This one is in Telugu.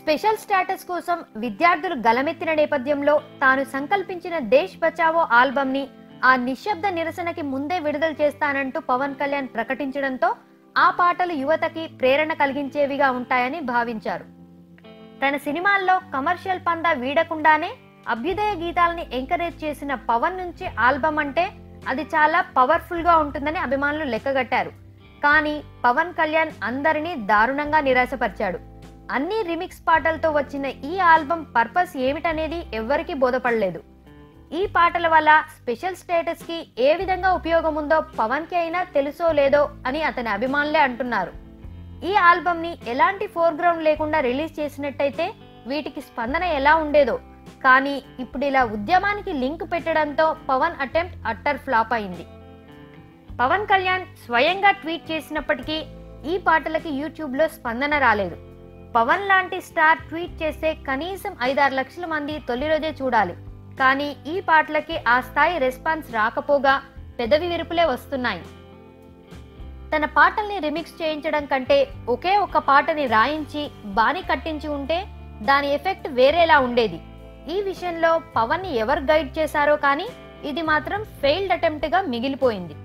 స్పెషల్ స్టేటస్ కోసం విద్యార్థులు గలమెత్తిన నేపథ్యంలో తాను సంకల్పించిన దేశ్ బచావో ఆల్బమ్ ని ఆ నిశ్శబ్ద నిరసనకి ముందే విడుదల చేస్తానంటూ పవన్ కళ్యాణ్ ప్రకటించడంతో ఆ పాటలు యువతకి ప్రేరణ కలిగించేవిగా ఉంటాయని భావించారు. తన సినిమాల్లో కమర్షియల్ పందా వీడకుండానే అభ్యుదయ గీతాలని ఎంకరేజ్ చేసిన పవన్ నుంచి ఆల్బమ్ అంటే అది చాలా పవర్ఫుల్ గా ఉంటుందని అభిమానులు లెక్కగట్టారు. కానీ పవన్ కళ్యాణ్ అందరినీ దారుణంగా నిరాశపరిచాడు. అన్ని రిమిక్స్ పాటలతో వచ్చిన ఈ ఆల్బమ్ పర్పస్ ఏమిటనేది ఎవ్వరికీ బోధపడలేదు. ఈ పాటల వల్ల స్పెషల్ స్టేటస్ కి ఏ విధంగా ఉపయోగం ఉందో పవన్ కి అయినా తెలుసో లేదో అని అతని అభిమానులే అంటున్నారు. ఈ ఆల్బమ్ ని ఎలాంటి ఫోర్గ్రౌండ్ లేకుండా రిలీజ్ చేసినట్టయితే వీటికి స్పందన ఎలా ఉండేదో. కానీ ఇప్పుడు ఇలా ఉద్యమానికి లింక్ పెట్టడంతో పవన్ అటెంప్ట్ అట్టర్ ఫ్లాప్ అయింది. పవన్ కళ్యాణ్ స్వయంగా ట్వీట్ చేసినప్పటికీ ఈ పాటలకి యూట్యూబ్ లో స్పందన రాలేదు. పవన్ లాంటి స్టార్ ట్వీట్ చేస్తే కనీసం 5-6 లక్షల మంది తొలి రోజే చూడాలి. కానీ ఈ పాటలకి ఆ స్థాయి రెస్పాన్స్ రాకపోగా పెదవి విరుపులే వస్తున్నాయి. తన పాటల్ని రిమిక్స్ చేయించడం కంటే ఒకే ఒక పాటని రాయించి బాని కట్టించి ఉంటే దాని ఎఫెక్ట్ వేరేలా ఉండేది. ఈ విషయంలో పవన్ ని ఎవరు గైడ్ చేశారో కానీ ఇది మాత్రం ఫెయిల్డ్ అటెంప్ట్ గా మిగిలిపోయింది.